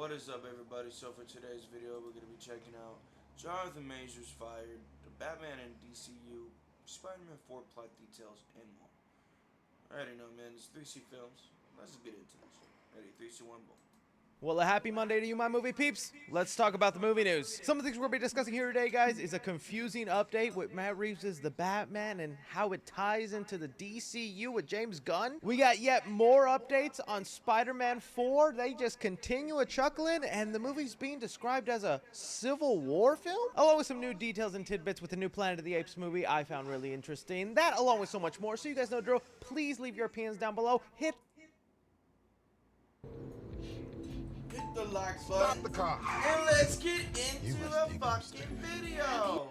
What is up, everybody? So for today's video, we're going to be checking out Jonathan Majors Fired, the Batman and DCU, Spider-Man 4 plot details, and more. I already know, man. It's 3C Films. Let's just get into this. Ready? 3, 2, 1, boom. Well, a happy Monday to you, my movie peeps. Let's talk about the movie news. Some of the things we're going to be discussing here today, guys, is a confusing update with Matt Reeves' The Batman and how it ties into the DCU with James Gunn. We got yet more updates on Spider-Man 4. They just continue a chuckling, and the movie's being described as a Civil War film, along with some new details and tidbits with the new Planet of the Apes movie I found really interesting. That, along with so much more. So you guys know the drill. Please leave your opinions down below. Hit The like button. Stop the car. And let's get into the fucking video.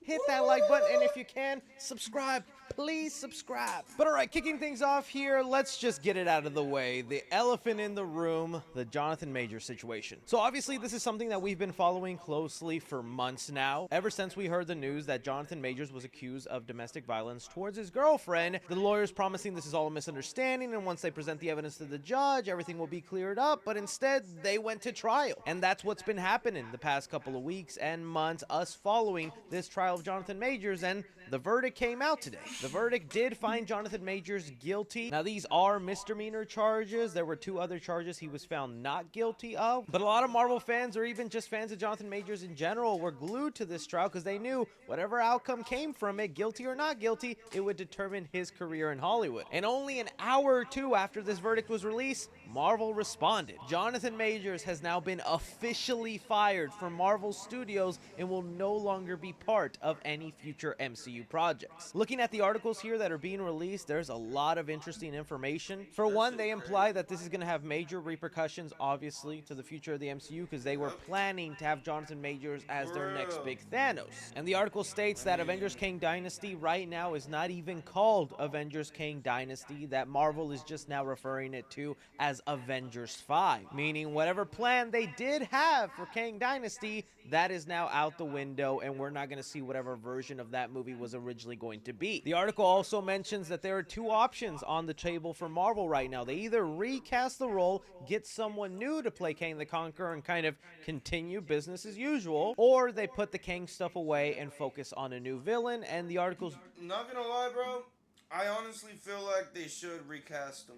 Hit that like button, and if you can, subscribe. Please subscribe. But all right, kicking things off here, let's just get it out of the way. The elephant in the room, the Jonathan Majors situation. So obviously, this is something that we've been following closely for months now. Ever since we heard the news that Jonathan Majors was accused of domestic violence towards his girlfriend, the lawyers promising this is all a misunderstanding, and once they present the evidence to the judge, everything will be cleared up, but instead, they went to trial. And that's what's been happening the past couple of weeks and months, us following this trial of Jonathan Majors, and the verdict came out today. The verdict did find Jonathan Majors guilty. Now, these are misdemeanor charges. There were 2 other charges he was found not guilty of. But a lot of Marvel fans, or even just fans of Jonathan Majors in general, were glued to this trial because they knew whatever outcome came from it, guilty or not guilty, it would determine his career in Hollywood. And only an hour or 2 after this verdict was released, Marvel responded. Jonathan Majors has now been officially fired from Marvel Studios and will no longer be part of any future MCU projects. Looking at the articles here that are being released, there's a lot of interesting information. For one, they imply that this is going to have major repercussions, obviously, to the future of the MCU because they were planning to have Jonathan Majors as their next big Thanos. And the article states that Avengers Kang Dynasty right now is not even called Avengers Kang Dynasty, that Marvel is just now referring it to as Avengers 5, meaning whatever plan they did have for Kang Dynasty, that is now out the window, and we're not going to see whatever version of that movie was originally going to be. The article also mentions that there are 2 options on the table for Marvel right now. They either recast the role, get someone new to play Kang the Conqueror and kind of continue business as usual, or they put the Kang stuff away and focus on a new villain. And the article's Not gonna lie, bro. I honestly feel like they should recast him.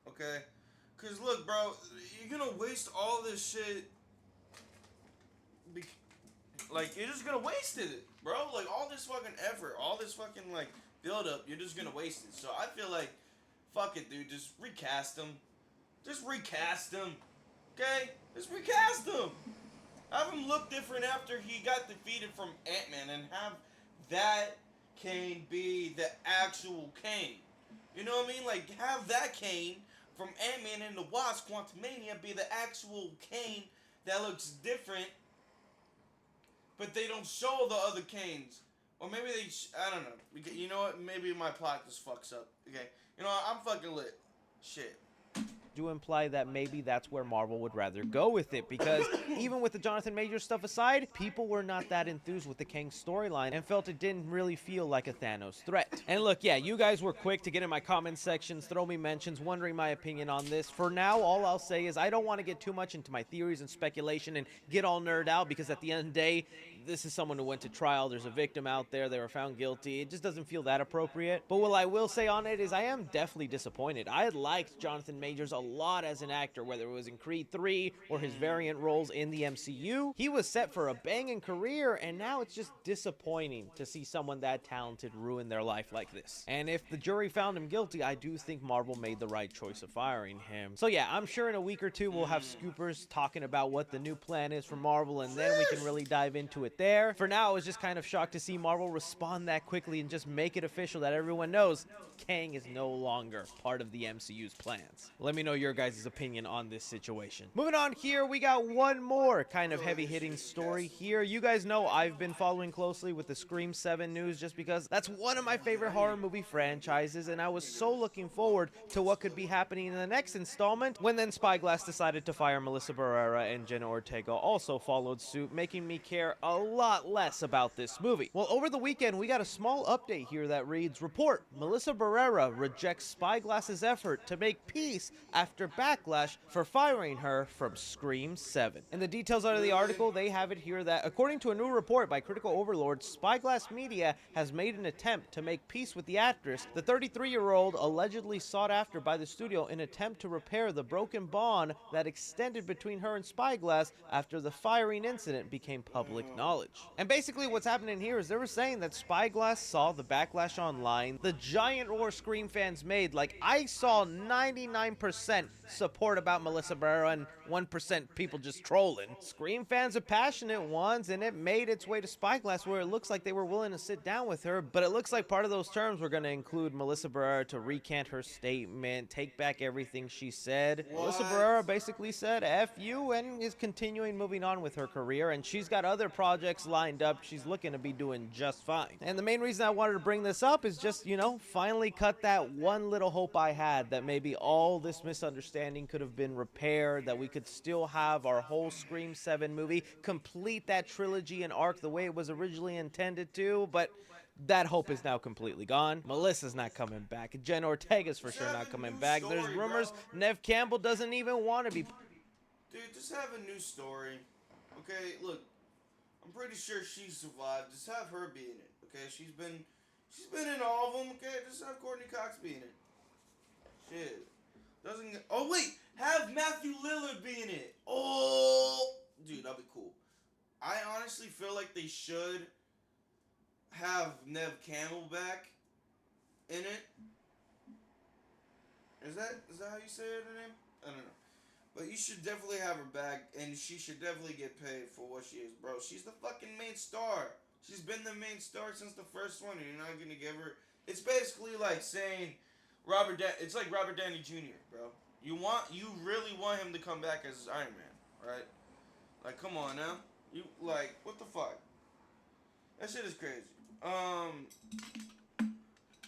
Okay? Because look, bro, you're gonna waste all this shit. Like, you're just gonna waste it, bro. Like, all this fucking effort, all this fucking, like, build up, you're just gonna waste it. So I feel like, fuck it, dude. Just recast him. Just recast him. Okay? Just recast him. Have him look different after he got defeated from Ant-Man and have that Kane be the actual Kane. You know what I mean? Like, have that Kane from Ant-Man and the Wasp Quantumania be the actual Kane that looks different, but they don't show the other Kanes. Or maybe they, I don't know. You know what? Maybe my plot just fucks up. Okay. You know what? I'm fucking lit. Shit. do imply that maybe that's where Marvel would rather go with it, because even with the Jonathan Majors stuff aside, people were not that enthused with the Kang storyline and felt it didn't really feel like a Thanos threat. And look, yeah, you guys were quick to get in my comment sections, throw me mentions, wondering my opinion on this. For now, all I'll say is I don't want to get too much into my theories and speculation and get all nerd out, because at the end of the day, this is someone who went to trial. There's a victim out there. They were found guilty. It just doesn't feel that appropriate. But what I will say on it is I am definitely disappointed. I had liked Jonathan Majors a lot as an actor, whether it was in Creed 3 or his variant roles in the MCU. He was set for a banging career, and now it's just disappointing to see someone that talented ruin their life like this. And if the jury found him guilty, I do think Marvel made the right choice of firing him. So yeah, I'm sure in a week or two we'll have scoopers talking about what the new plan is for Marvel, and then we can really dive into it there. For now, I was just kind of shocked to see Marvel respond that quickly and just make it official that everyone knows Kang is no longer part of the MCU's plans. Let me know your guys' opinion on this situation. Moving on here, we got one more kind of heavy-hitting story here. You guys know I've been following closely with the Scream 7 news just because that's one of my favorite horror movie franchises, and I was so looking forward to what could be happening in the next installment when then Spyglass decided to fire Melissa Barrera, and Jenna Ortega also followed suit, making me care a lot less about this movie. Well, over the weekend, we got a small update here that reads, report, Melissa Barrera rejects Spyglass's effort to make peace after backlash for firing her from Scream 7. And the details out of the article, they have it here that, according to a new report by Critical Overlord, Spyglass Media has made an attempt to make peace with the actress, the 33-year-old allegedly sought after by the studio in an attempt to repair the broken bond that extended between her and Spyglass after the firing incident became public knowledge. And basically what's happening here is they were saying that Spyglass saw the backlash online, the giant roar Scream fans made. Like, I saw 99% support about Melissa Barrera and 1% people just trolling. Scream fans are passionate ones, and it made its way to Spyglass where it looks like they were willing to sit down with her, but it looks like part of those terms were going to include Melissa Barrera to recant her statement, take back everything she said. What? Melissa Barrera basically said F you and is continuing moving on with her career, and she's got other projects lined up. She's looking to be doing just fine. And the main reason I wanted to bring this up is just, you know, finally cut that one little hope I had that maybe all this misunderstanding could have been repaired, that we could still have our whole Scream 7 movie, complete that trilogy and arc the way it was originally intended to, but that hope is now completely gone. Melissa's not coming back. Jen Ortega's for sure not coming back. There's rumors Nev Campbell doesn't even want to be... Dude, just have a new story. Okay, look, I'm pretty sure she survived. Just have her be in it. Okay, she's been in all of them. Okay, just have Courtney Cox be in it. Shit. Oh wait, have Matthew Lillard be in it. Oh, dude, that'd be cool. I honestly feel like they should have Nev Campbell back in it. Is that how you say her name? I don't know. But you should definitely have her back, and she should definitely get paid for what she is, bro. She's the fucking main star. She's been the main star since the first one, and you're not gonna give her... It's basically like saying it's like Robert Downey Jr., bro. You really want him to come back as Iron Man, right? Like, come on now. You, like, what the fuck? That shit is crazy.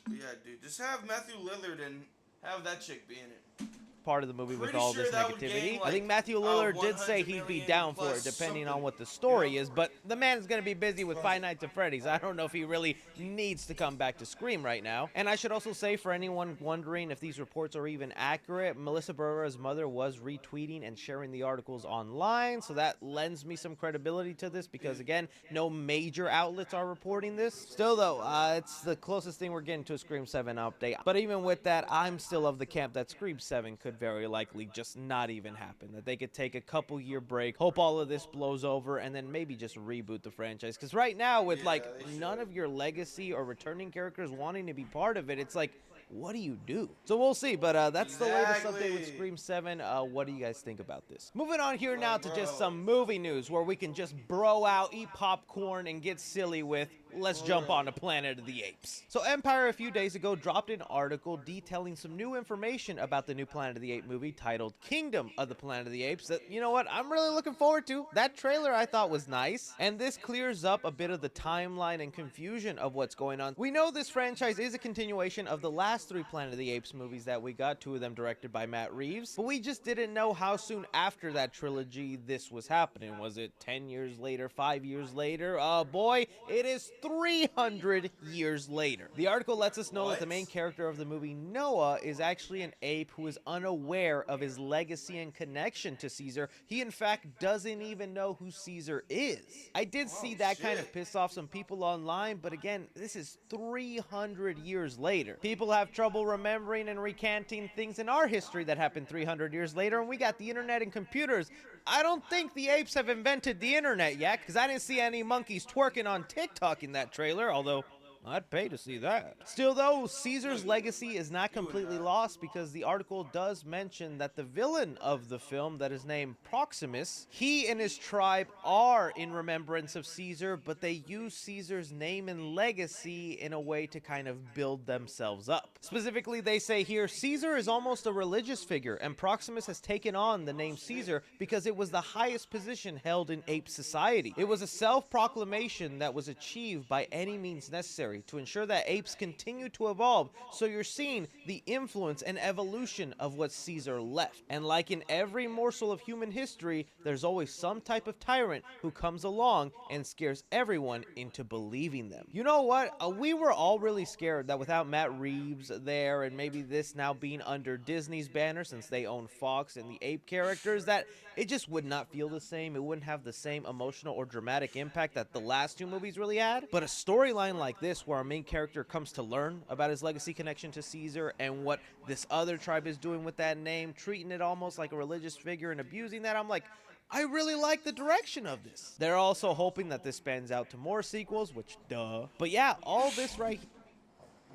Yeah, dude. Just have Matthew Lillard and have that chick be in it. Part of the movie with Pretty all sure this that would negativity. gain, I think like, Matthew Lillard did say 100 he'd be million down for it plus depending on something, what the story you know? is, but the man's going to be busy with Five Nights at Freddy's. I don't know if he really needs to come back to Scream right now. And I should also say, for anyone wondering if these reports are even accurate, Melissa Barrera's mother was retweeting and sharing the articles online, so that lends me some credibility to this because, again, no major outlets are reporting this. Still, though, it's the closest thing we're getting to a Scream 7 update. But even with that, I'm still of the camp that Scream 7 could very likely just not even happen, that they could take a couple year break, hope all of this blows over, and then maybe just reboot the franchise. Because right now, with like none of your legacy or returning characters wanting to be part of it, it's like, what do you do? So we'll see, but that's the latest update with Scream 7. What do you guys think about this? Moving on here now to just some movie news where we can just bro out, eat popcorn, and get silly with let's jump on to Planet of the Apes. So Empire a few days ago dropped an article detailing some new information about the new Planet of the Apes movie titled Kingdom of the Planet of the Apes that, you know what, I'm really looking forward to. That trailer I thought was nice, and this clears up a bit of the timeline and confusion of what's going on. We know this franchise is a continuation of the last 3 Planet of the Apes movies that we got, 2 of them directed by Matt Reeves, but we just didn't know how soon after that trilogy this was happening. Was it 10 years later, 5 years later? Boy, it is 300 years later. The article lets us know that the main character of the movie, Noah, is actually an ape who is unaware of his legacy and connection to Caesar. He, in fact, doesn't even know who Caesar is. I did see that kind of piss off some people online, but again, this is 300 years later. People have trouble remembering and recanting things in our history that happened 300 years later, and we got the internet and computers. I don't think the apes have invented the internet yet, because I didn't see any monkeys twerking on TikTok in that trailer, although I'd pay to see that. Still though, Caesar's legacy is not completely lost because the article does mention that the villain of the film that is named Proximus, he and his tribe are in remembrance of Caesar, but they use Caesar's name and legacy in a way to kind of build themselves up. Specifically, they say here, Caesar is almost a religious figure, and Proximus has taken on the name Caesar because it was the highest position held in ape society. It was a self-proclamation that was achieved by any means necessary. necessary to ensure that apes continue to evolve, so you're seeing the influence and evolution of what Caesar left. And like in every morsel of human history, there's always some type of tyrant who comes along and scares everyone into believing them. You know what? We were all really scared that without Matt Reeves there, and maybe this now being under Disney's banner since they own Fox and the ape characters, that it just would not feel the same. It wouldn't have the same emotional or dramatic impact that the last two movies really had. But a storyline like this, where our main character comes to learn about his legacy connection to Caesar and what this other tribe is doing with that name, treating it almost like a religious figure and abusing that, I'm like, I really like the direction of this. They're also hoping that this spans out to more sequels, which duh. But yeah, all this right here.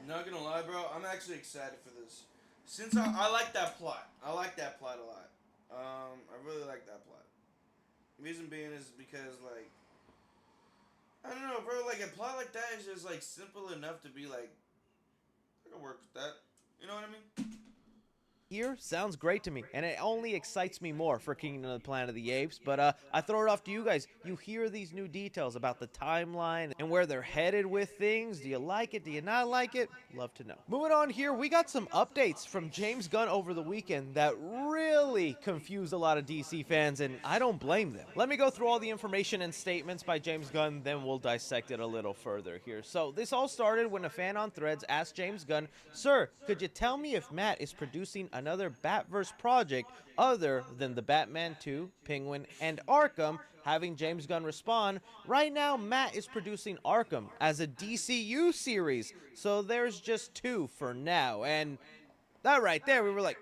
Not gonna lie, bro, I'm actually excited for this. Since I like that plot. I like that plot a lot. I really like that plot. Reason being is because, like, I don't know, bro, like, a plot like that is just, like, simple enough to be, like, I can work with that. You know what I mean? Here sounds great to me, and it only excites me more for Kingdom of the Planet of the Apes. But I throw it off to you guys. You hear these new details about the timeline and where they're headed with things. Do you like it? Do you not like it? Love to know. Moving on here, we got some updates from James Gunn over the weekend that really confused a lot of DC fans, and I don't blame them. Let me go through all the information and statements by James Gunn, then we'll dissect it a little further here. So this all started when a fan on Threads asked James Gunn, "Sir, could you tell me if Matt is producing another Batverse project other than the Batman 2, Penguin, and Arkham?" Having James Gunn respond, "Right now, Matt is producing Arkham as a DCU series, so there's just two for now." And that right there, we were like,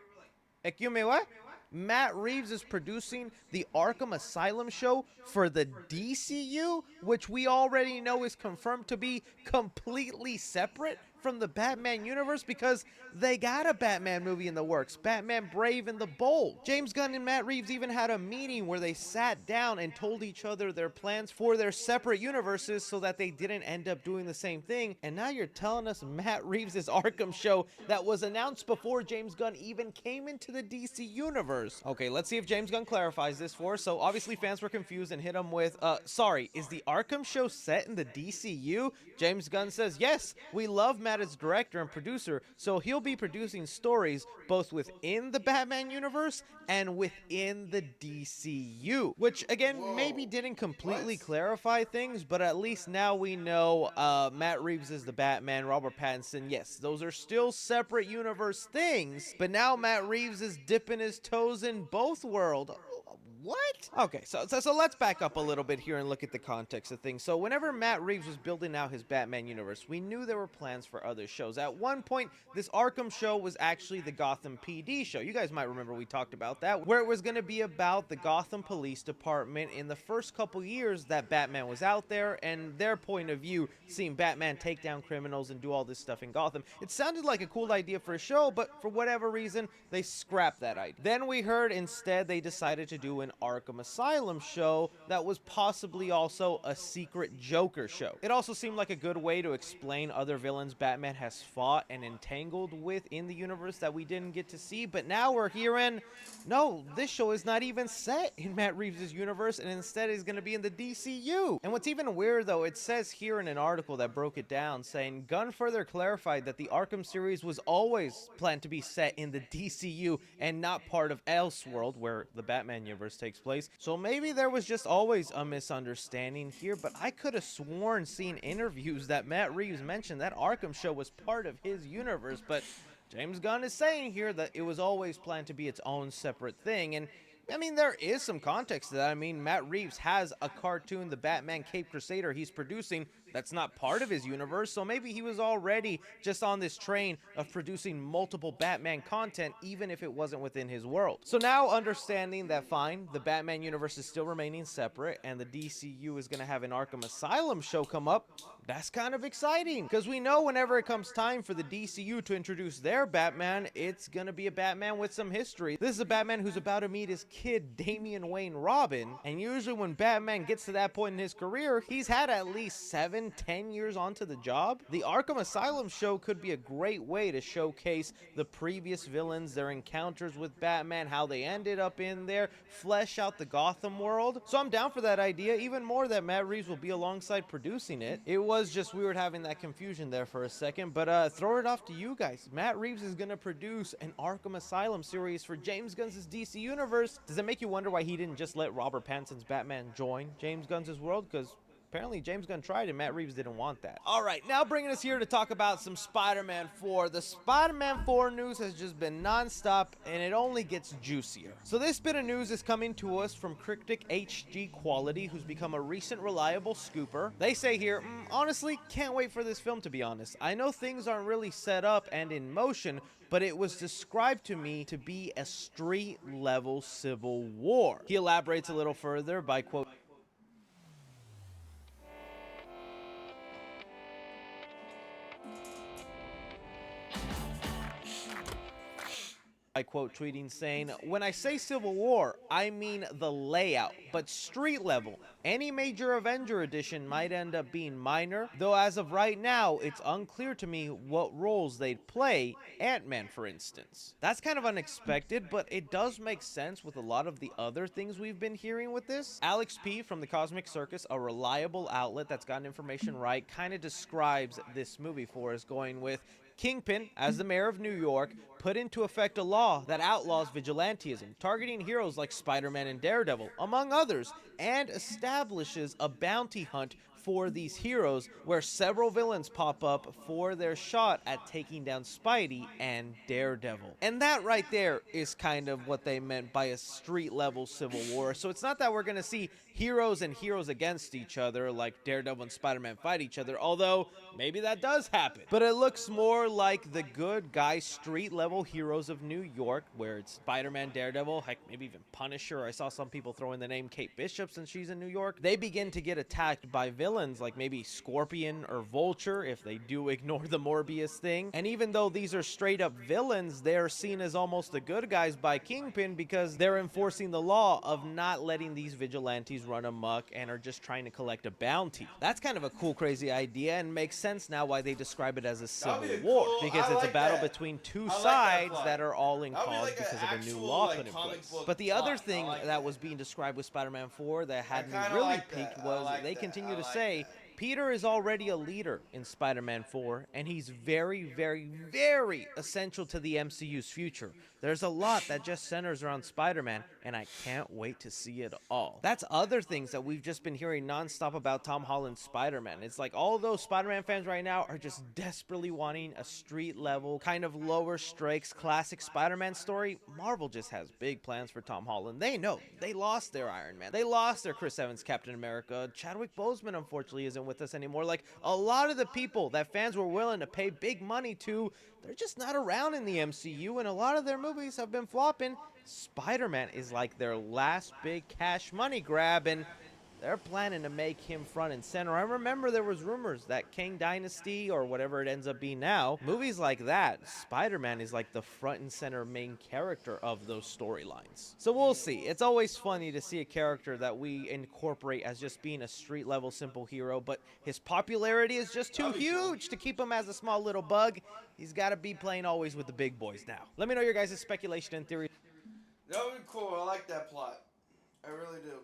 excuse me, what? Matt Reeves is producing the Arkham Asylum show for the DCU, which we already know is confirmed to be completely separate from the Batman universe because they got a Batman movie in the works, Batman Brave and the Bold. James Gunn and Matt Reeves even had a meeting where they sat down and told each other their plans for their separate universes so that they didn't end up doing the same thing. And now you're telling us Matt Reeves' Arkham show that was announced before James Gunn even came into the DC universe. Okay, let's see if James Gunn clarifies this for us. So obviously fans were confused and hit him with, sorry, is the Arkham show set in the DCU? James Gunn says, yes, we love Matt as director and producer, so he'll be producing stories both within the Batman universe and within the DCU, which again maybe didn't completely clarify things, but at least now we know Matt Reeves is the Batman, Robert Pattinson, yes, those are still separate universe things, but now Matt Reeves is dipping his toes in both worlds. What? Okay, so let's back up a little bit here and look at the context of things. So whenever Matt Reeves was building out his Batman universe, we knew there were plans for other shows. At one point, this Arkham show was actually the Gotham PD show. You guys might remember we talked about that, where it was going to be about the Gotham Police Department in the first couple years that Batman was out there and their point of view, seeing Batman take down criminals and do all this stuff in Gotham. It sounded like a cool idea for a show, but for whatever reason, they scrapped that idea. Then we heard instead they decided to do an Arkham Asylum show that was possibly also a secret Joker show. It also seemed like a good way to explain other villains Batman has fought and entangled with in the universe that we didn't get to see, but now we're hearing, no, this show is not even set in Matt Reeves' universe and instead is going to be in the DCU. And what's even weird though, it says here in an article that broke it down saying Gunn further clarified that the Arkham series was always planned to be set in the DCU and not part of Elseworld, where the Batman universe takes place. So maybe there was just always a misunderstanding here, but I could have sworn seeing interviews that Matt Reeves mentioned that Arkham show was part of his universe, but James Gunn is saying here that it was always planned to be its own separate thing. And I mean, there is some context to that. I mean, Matt Reeves has a cartoon, the Batman Cape Crusader, he's producing that's not part of his universe, so maybe he was already just on this train of producing multiple Batman content, even if it wasn't within his world. So now, understanding that, fine, the Batman universe is still remaining separate, and the DCU is going to have an Arkham Asylum show come up, that's kind of exciting, because we know whenever it comes time for the DCU to introduce their Batman, it's going to be a Batman with some history. This is a Batman who's about to meet his kid, Damian Wayne Robin, and usually when Batman gets to that point in his career, he's had at least 7 7, 10 years onto the job? The Arkham Asylum show could be a great way to showcase the previous villains, their encounters with Batman, how they ended up in there, flesh out the Gotham world. So I'm down for that idea, even more that Matt Reeves will be alongside producing it. It was just weird having that confusion there for a second, but throw it off to you guys. Matt Reeves is going to produce an Arkham Asylum series for James Gunn's DC Universe. Does it make you wonder why he didn't just let Robert Pattinson's Batman join James Gunn's world? Because apparently James Gunn tried and Matt Reeves didn't want that. All right, now bringing us here to talk about some Spider-Man 4. The Spider-Man 4 news has just been non-stop and it only gets juicier. So this bit of news is coming to us from Cryptic HG Quality, who's become a recent reliable scooper. They say here, honestly, can't wait for this film, to be honest. I know things aren't really set up and in motion, but it was described to me to be a street-level civil war. He elaborates a little further by, quote, I quote tweeting saying, "When I say Civil War, I mean the layout, but street level. Any major Avenger edition might end up being minor, though as of right now, it's unclear to me what roles they'd play, Ant-Man for instance." That's kind of unexpected, but it does make sense with a lot of the other things we've been hearing with this. Alex P. from the Cosmic Circus, a reliable outlet that's gotten information right, kind of describes this movie for us, going with, Kingpin, as the mayor of New York, put into effect a law that outlaws vigilantism, targeting heroes like Spider-Man and Daredevil, among others, and establishes a bounty hunt for these heroes where several villains pop up for their shot at taking down Spidey and Daredevil. And that right there is kind of what they meant by a street-level civil war. So it's not that we're going to see heroes and heroes against each other like Daredevil and Spider-Man fight each other, although maybe that does happen. But it looks more like the good guy street-level heroes of New York, where it's Spider-Man, Daredevil, heck, maybe even Punisher. I saw some people throw in the name Kate Bishop since she's in New York. They begin to get attacked by villains like maybe Scorpion or Vulture if they do ignore the Morbius thing. And even though these are straight up villains, they're seen as almost the good guys by Kingpin because they're enforcing the law of not letting these vigilantes run amok and are just trying to collect a bounty. That's kind of a cool, crazy idea and makes sense now why they describe it as a civil war, because it's a battle between two sides that are all in cause because of a new law put in place. But the other thing that was being described with Spider-Man 4 that had me really piqued was they continue to say Peter is already a leader in Spider-Man 4, and he's very, very, very essential to the MCU's future. There's a lot that just centers around Spider-Man, and I can't wait to see it all. That's other things that we've just been hearing nonstop about Tom Holland's Spider-Man. It's like all those Spider-Man fans right now are just desperately wanting a street-level, kind of lower stakes, classic Spider-Man story. Marvel just has big plans for Tom Holland. They know. They lost their Iron Man. They lost their Chris Evans Captain America. Chadwick Boseman, unfortunately, isn't with us anymore. Like, a lot of the people that fans were willing to pay big money to, they're just not around in the MCU, and a lot of their movies have been flopping. Spider-Man is like their last big cash money grab, and they're planning to make him front and center. I remember there was rumors that Kang Dynasty, or whatever it ends up being now, movies like that, Spider-Man is like the front and center main character of those storylines. So we'll see. It's always funny to see a character that we incorporate as just being a street-level simple hero, but his popularity is just too huge to keep him as a small little bug. He's got to be playing always with the big boys now. Let me know your guys' speculation and theory. That would be cool. I like that plot. I really do.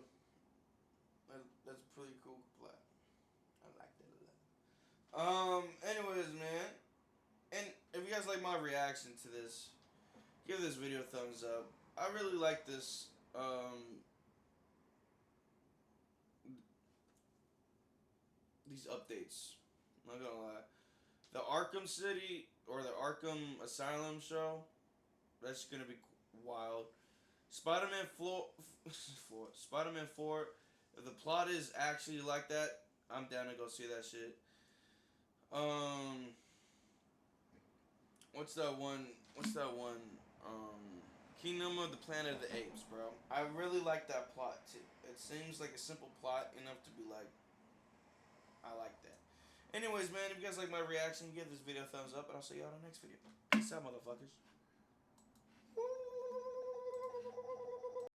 That's a pretty cool plot. I like that a lot. Anyways, man. And if you guys like my reaction to this, give this video a thumbs up. I really like this, these updates. I'm not gonna lie. The Arkham City, or the Arkham Asylum show, that's gonna be wild. Spider-Man 4, if the plot is actually like that, I'm down to go see that shit. What's that one? Kingdom of the Planet of the Apes, bro. I really like that plot too. It seems like a simple plot enough to be like, I like that. Anyways, man, if you guys like my reaction, give this video a thumbs up, and I'll see y'all in the next video. Peace out, motherfuckers.